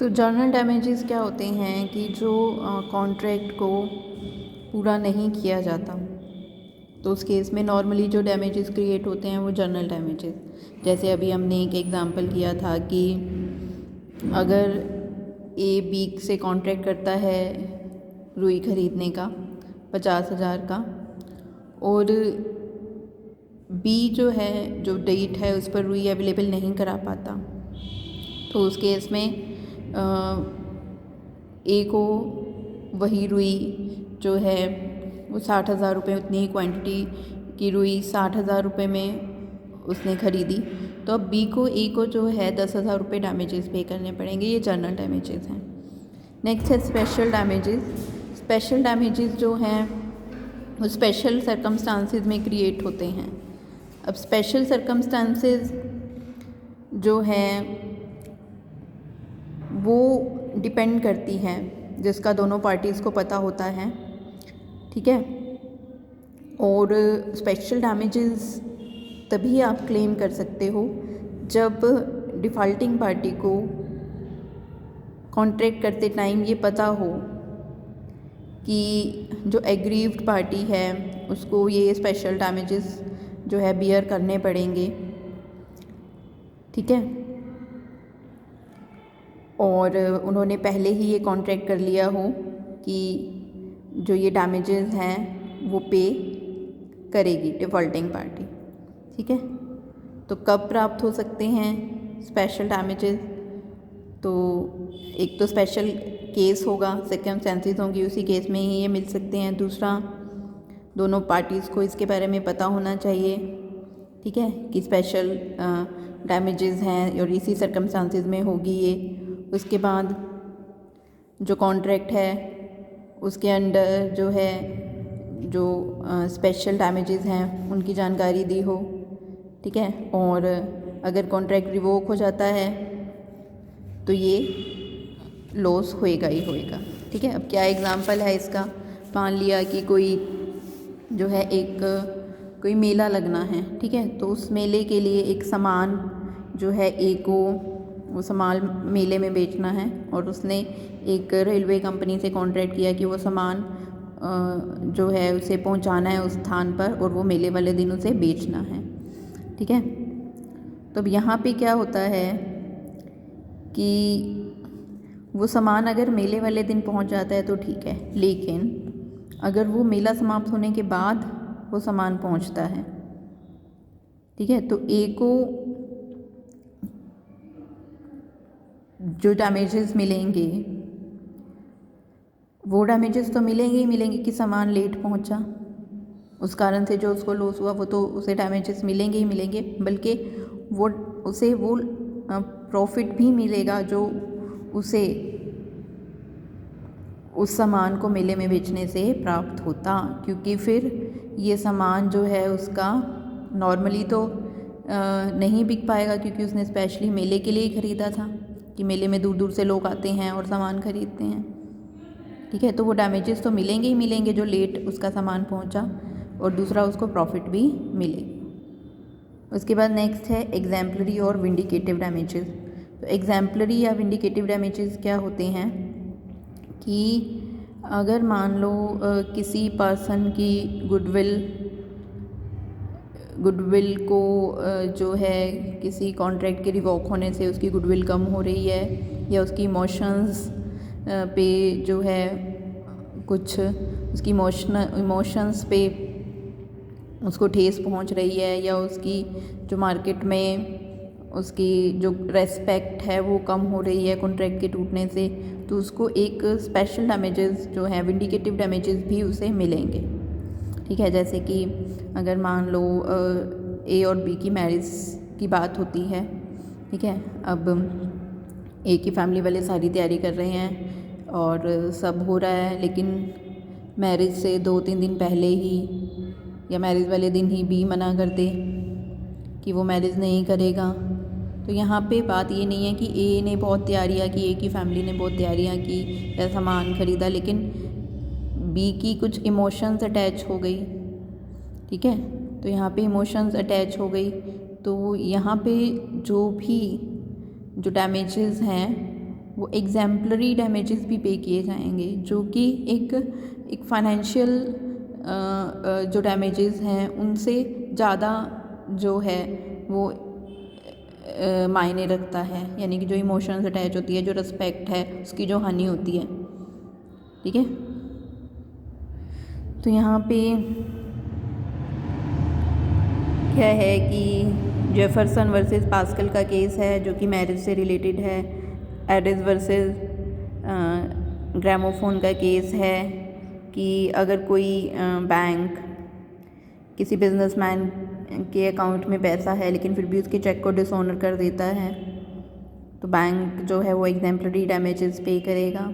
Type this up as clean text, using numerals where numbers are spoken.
तो journal damages क्या होते हैं कि जो कॉन्ट्रैक्ट को पूरा नहीं किया जाता, तो उस केस में नॉर्मली जो डैमेजेस क्रिएट होते हैं वो जर्नल डैमेजेस। जैसे अभी हमने एक एग्ज़ाम्पल किया था कि अगर ए बी से कॉन्ट्रैक्ट करता है रुई खरीदने का 50,000 का, और बी जो है जो डेट है उस पर रुई अवेलेबल नहीं करा पाता, तो उस केस में ए को वही रुई जो है वो 60,000 रुपये, उतनी ही क्वांटिटी की रुई 60,000 रुपये में उसने ख़रीदी, तो अब बी को ए को जो है 10,000 रुपये डैमेजेस पे करने पड़ेंगे। ये जर्नल डैमेजेस हैं। नेक्स्ट है स्पेशल डैमेजेस। स्पेशल डैमेजेस जो हैं वो स्पेशल सर्कमस्टांसेस में क्रिएट होते हैं। अब स्पेशल सर्कमस्टांसेस जो हैं वो डिपेंड करती हैं जिसका दोनों पार्टीज़ को पता होता है, ठीक है। और स्पेशल डैमेजेस तभी आप क्लेम कर सकते हो जब डिफ़ॉल्टिंग पार्टी को कॉन्ट्रैक्ट करते टाइम ये पता हो कि जो एग्रीव्ड पार्टी है उसको ये स्पेशल डैमेजेस जो है बियर करने पड़ेंगे, ठीक है। और उन्होंने पहले ही ये कॉन्ट्रैक्ट कर लिया हो कि जो ये डैमेजेस हैं वो पे करेगी डिफ़ॉल्टिंग पार्टी, ठीक है। तो कब प्राप्त हो सकते हैं स्पेशल डैमेजेस? तो एक तो स्पेशल केस होगा, सर्कमस्टेंसेस होंगी, उसी केस में ही ये मिल सकते हैं। दूसरा, दोनों पार्टीज़ को इसके बारे में पता होना चाहिए, ठीक है, कि स्पेशल डैमेजेस हैं और इसी सर्कमस्टांसेस में होगी ये। उसके बाद जो कॉन्ट्रैक्ट है उसके अंडर जो है जो स्पेशल डैमेजेस हैं उनकी जानकारी दी हो, ठीक है। और अगर कॉन्ट्रैक्ट रिवोक हो जाता है तो ये लॉस होएगा ही होएगा, ठीक है। अब क्या एग्ज़ाम्पल है इसका? मान लिया कि कोई जो है कोई मेला लगना है, ठीक है, तो उस मेले के लिए एक सामान जो है ए को वो सामान मेले में बेचना है, और उसने एक रेलवे कंपनी से कॉन्ट्रैक्ट किया कि वो सामान जो है उसे पहुंचाना है उस स्थान पर और वो मेले वाले दिन उसे बेचना है, ठीक है। तो अब यहाँ पे क्या होता है कि वो सामान अगर मेले वाले दिन पहुंच जाता है तो ठीक है, लेकिन अगर वो मेला समाप्त होने के बाद वो सामान पहुंचता है, ठीक है, तो ए को जो डैमेजेस मिलेंगे वो डैमेजेस तो मिलेंगे ही मिलेंगे कि सामान लेट पहुंचा, उस कारण से जो उसको लॉस हुआ वो तो उसे डैमेजेस मिलेंगे ही मिलेंगे, बल्कि उसे वो प्रॉफिट भी मिलेगा जो उसे उस सामान को मेले में बेचने से प्राप्त होता, क्योंकि फिर ये सामान जो है उसका नॉर्मली तो नहीं बिक पाएगा, क्योंकि उसने स्पेशली मेले के लिए ही ख़रीदा था कि मेले में दूर दूर से लोग आते हैं और सामान ख़रीदते हैं, ठीक है। तो वो डैमेजेस तो मिलेंगे ही मिलेंगे जो लेट उसका सामान पहुंचा, और दूसरा उसको प्रॉफिट भी मिलेगा। उसके बाद नेक्स्ट है एग्जाम्पलरी और विंडिकेटिव डैमेजेस। तो एग्जाम्पलरी या विंडिकेटिव डैमेजेस क्या होते हैं कि अगर मान लो किसी पर्सन की गुडविल को जो है किसी कॉन्ट्रैक्ट के रिवोक होने से उसकी गुडविल कम हो रही है, या उसकी इमोशंस पे जो है कुछ उसकी इमोशंस पे उसको ठेस पहुंच रही है, या उसकी जो मार्केट में उसकी जो रेस्पेक्ट है वो कम हो रही है कॉन्ट्रैक्ट के टूटने से, तो उसको एक स्पेशल डैमेजेस जो है विंडिकेटिव डैमेजेस भी उसे मिलेंगे, ठीक है। जैसे कि अगर मान लो ए और बी की मैरिज की बात होती है, ठीक है, अब ए की फैमिली वाले सारी तैयारी कर रहे हैं और सब हो रहा है, लेकिन मैरिज से 2-3 दिन पहले ही या मैरिज वाले दिन ही बी मना कर दे कि वो मैरिज नहीं करेगा। तो यहाँ पे बात ये नहीं है कि ए ने बहुत तैयारियाँ की, ए की फैमिली ने बहुत तैयारियाँ की या सामान ख़रीदा, लेकिन बी की कुछ इमोशंस अटैच हो गई, ठीक है। तो यहाँ पे इमोशंस अटैच हो गई, तो यहाँ पे जो भी जो डैमेजेस हैं वो एग्जाम्पलरी डैमेजेस भी पे किए जाएंगे, जो कि एक फाइनेंशियल जो डैमेजेस हैं उनसे ज़्यादा जो है वो मायने रखता है, यानी कि जो इमोशंस अटैच होती है, जो रिस्पेक्ट है, उसकी जो हानि होती है। ठीक है, तो यहाँ पे क्या है कि जेफरसन वर्सेस पास्कल का केस है जो कि मैरिज से रिलेटेड है। एडिस वर्सेस ग्रामोफोन का केस है कि अगर कोई बैंक किसी बिजनेसमैन के अकाउंट में पैसा है लेकिन फिर भी उसके चेक को डिसऑनर कर देता है तो बैंक जो है वो एग्जाम्पलरी डैमेजेस पे करेगा।